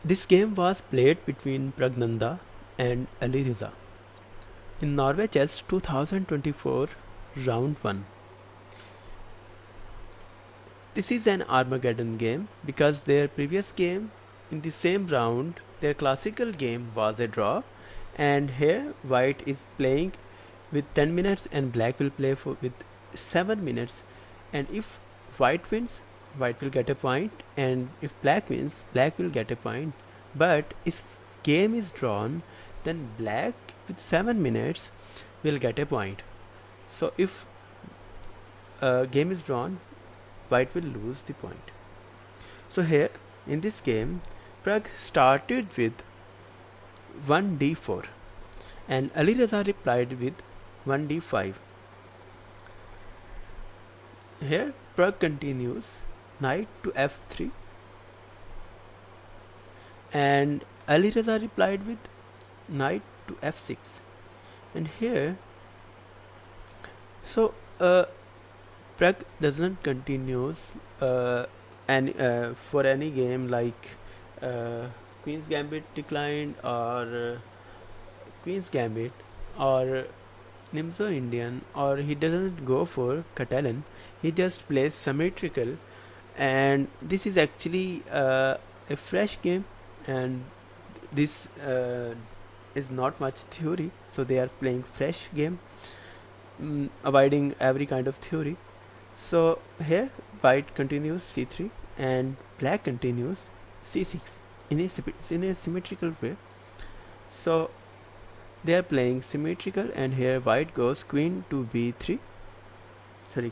This game was played between Pragnandha and Alireza in Norway Chess 2024 Round 1. This is an Armageddon game because their previous game in the same round, their classical game was a draw, and here white is playing with 10 minutes and black will play with 7 minutes, and if white wins, white will get a point, and if black wins, black will get a point. But if game is drawn, then black with 7 minutes will get a point. So if game is drawn, white will lose the point. So here in this game, Pragg started with 1d4 and Alireza replied with 1d5. Here Pragg continues knight to f3 and Alireza replied with knight to f6. And here, so Pragg doesn't continues for any game like Queen's Gambit declined or Queen's Gambit or Nimzo Indian, or he doesn't go for Catalan. He just plays symmetrical, and this is actually a fresh game, and this is not much theory, so they are playing fresh game, avoiding every kind of theory. So here white continues c3 and black continues c6 in a symmetrical way. So they are playing symmetrical, and here white goes queen to b3,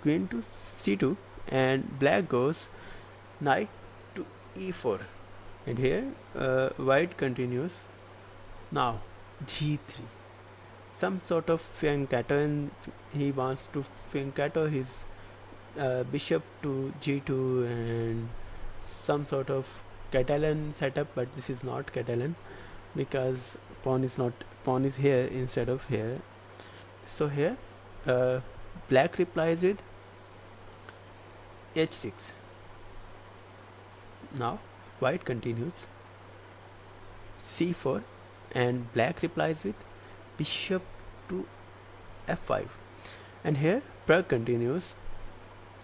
queen to c2, and black goes knight to e4, and here white continues now g3, some sort of fianchetto, and he wants to fianchetto his bishop to g2 and some sort of Catalan setup, but this is not Catalan because pawn is here instead of here. So here black replies with h6. Now white continues c4 and black replies with bishop to f5, and here Pragg continues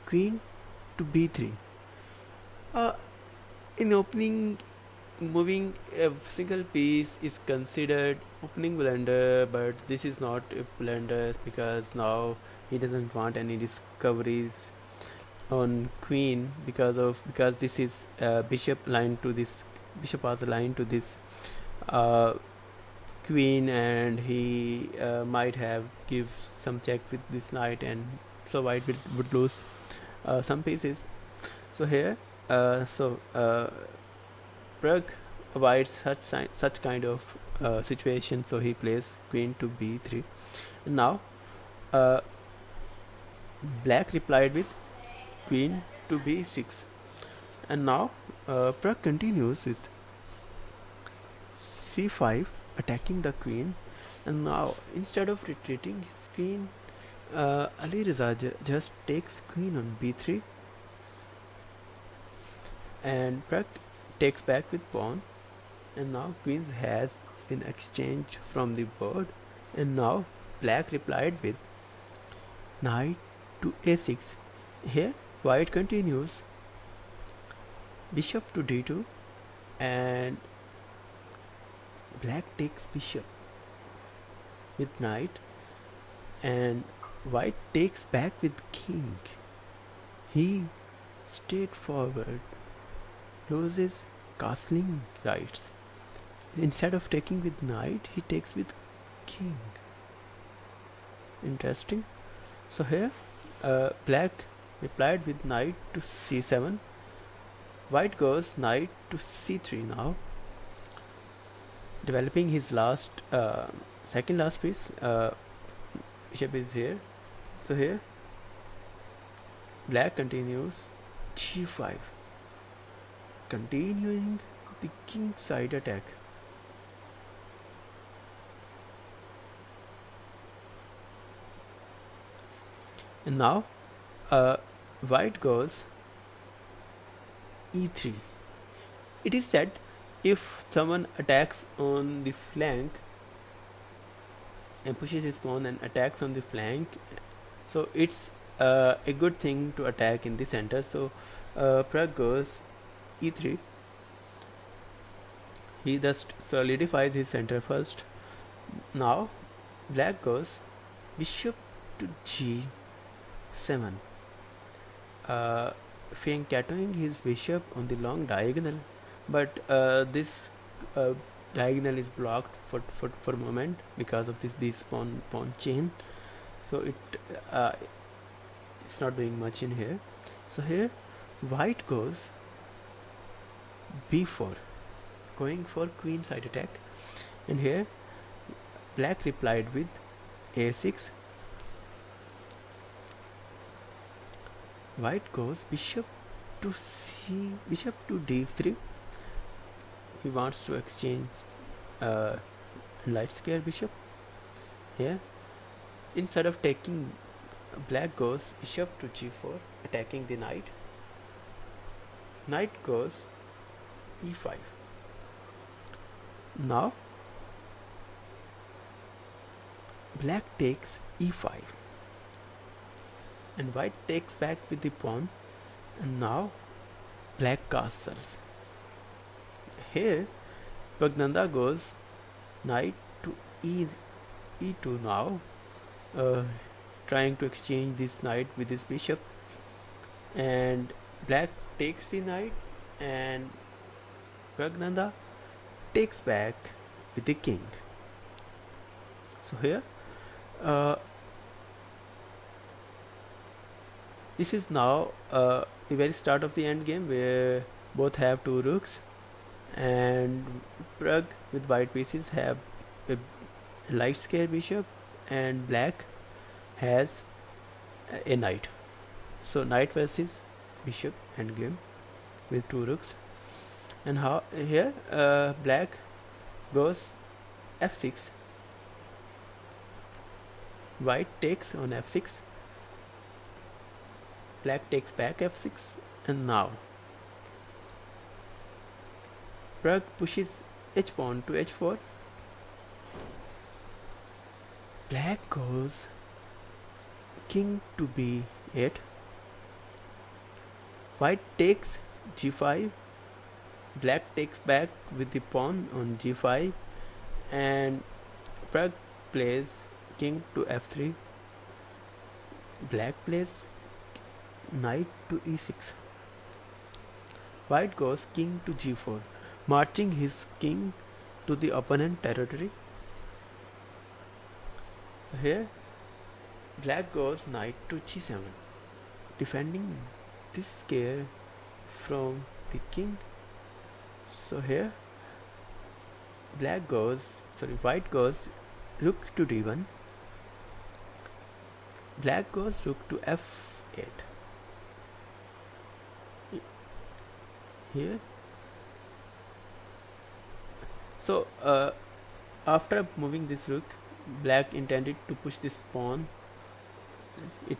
queen to b3. In opening, moving a single piece is considered opening blunder, but this is not a blunder because now he doesn't want any discoveries on queen because this is bishop was aligned to this queen, and he might have give some check with this knight, and so white would lose some pieces. So here Pragg avoids such kind of situation, so he plays queen to b3, and now black replied with queen to b6, and now Pragg continues with c5 attacking the queen, and now instead of retreating his queen, Alireza just takes queen on b3, and Pragg takes back with pawn, and now queens has been exchanged from the board, and now black replied with knight to a6. Here white continues bishop to d2, and black takes bishop with knight, and white takes back with king. He straightforward loses castling rights. Instead of taking with knight, he takes with king. Interesting. So here black replied with knight to c7. White goes knight to c3 now, developing his second last piece. Bishop is here. So here black continues g5, continuing the king side attack. And now white goes e3. It is said if someone attacks on the flank and pushes his pawn and attacks on the flank, so it's a good thing to attack in the center. So Pragg goes e3. He just solidifies his center first. Now black goes bishop to g7, fiancatoing his bishop on the long diagonal, but this diagonal is blocked for a moment because of this pawn chain, so it's not doing much in here. So here white goes b4, going for queen side attack, and here black replied with a6. White goes bishop to d3. He wants to exchange light square bishop here. Instead of taking, black goes bishop to g4, attacking the knight. Knight goes e5. Now black takes e5 and white takes back with the pawn, and now black castles. Here Pragnandha goes knight to e2 now, trying to exchange this knight with this bishop, and black takes the knight and Pragnandha takes back with the king. So here this is now the very start of the end game, where both have two rooks, and Pragg with white pieces have a light square bishop, and black has a knight. So knight versus bishop endgame with two rooks. And how here black goes f6, white takes on f6, black takes back f6, and now Pragg pushes h pawn to h4. Black goes king to b8. White takes g5. Black takes back with the pawn on g5, and Pragg plays king to f3. Black plays knight to e6. White goes king to g4, marching his king to the opponent territory. So here black goes knight to g7, defending this square from the king. So here white goes rook to d1. Black goes rook to f8. Here, so after moving this rook, black intended to push this pawn. It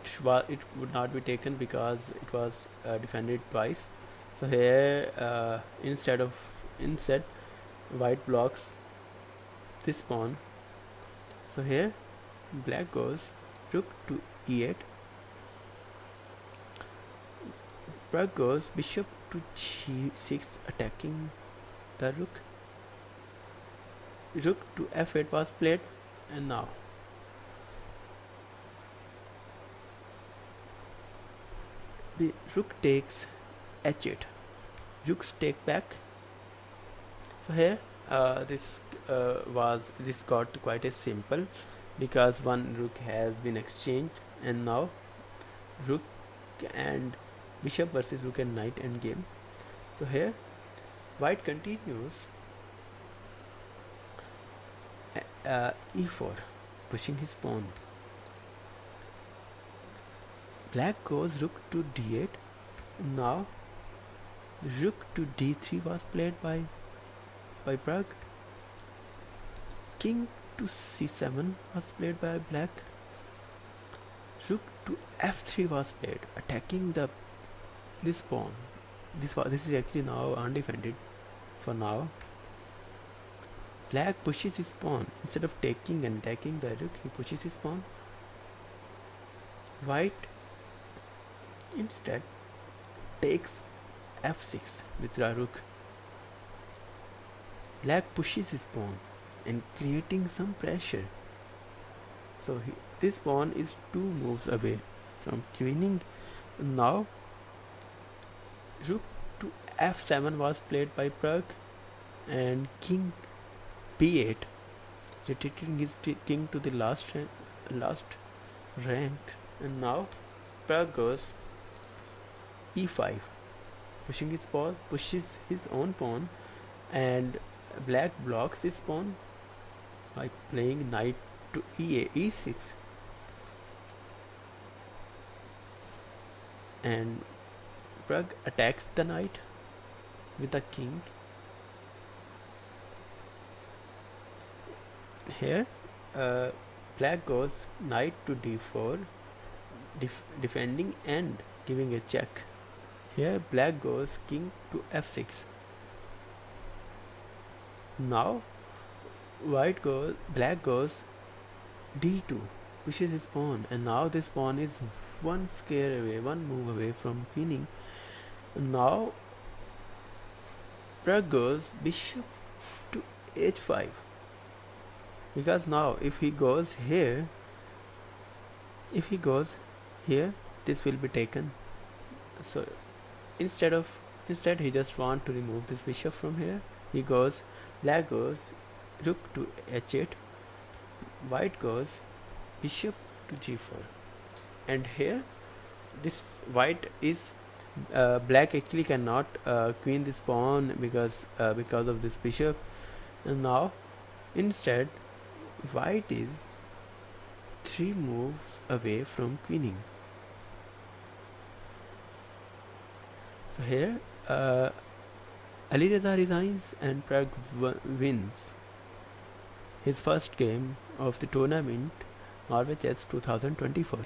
would not be taken because it was defended twice. So here instead white blocks this pawn. So here black goes rook to e8. Pragg goes bishop to g6, attacking the rook. Rook to f8 was played, and now the rook takes h8. Rooks take back. So here this got quite a simple, because one rook has been exchanged, and now rook and bishop versus rook and knight endgame. So here white continues e4, pushing his pawn. Black goes rook to d8. Now rook to d3 was played by Pragg. King to c7 was played by black. Rook to f3 was played, attacking this pawn. This is actually now undefended for now. Black pushes his pawn. Instead of taking and attacking the rook, he pushes his pawn. White instead takes f6 with the rook. Black pushes his pawn and creating some pressure. So this pawn is 2 moves away from queening. Now rook to f7 was played by Pragg, and king b8, retreating his king to the last rank. And now Pragg goes e5, pushing his pawn, pushes his own pawn, and black blocks his pawn by playing knight to e6, and Pragg attacks the knight with the king. Here black goes knight to d4, defending and giving a check. Here black goes king to f6. Now black goes d2, pushes his pawn, and now this pawn is one square away, one move away from queening. Now Pragg goes bishop to h5, because now if he goes here, this will be taken. So instead he just want to remove this bishop from here. Black goes rook to h8, white goes bishop to g4, and here this white is black actually cannot queen this pawn because of this bishop. And now instead white is 3 moves away from queening. So here Alireza resigns and Pragg wins his first game of the tournament, Norway Chess 2024.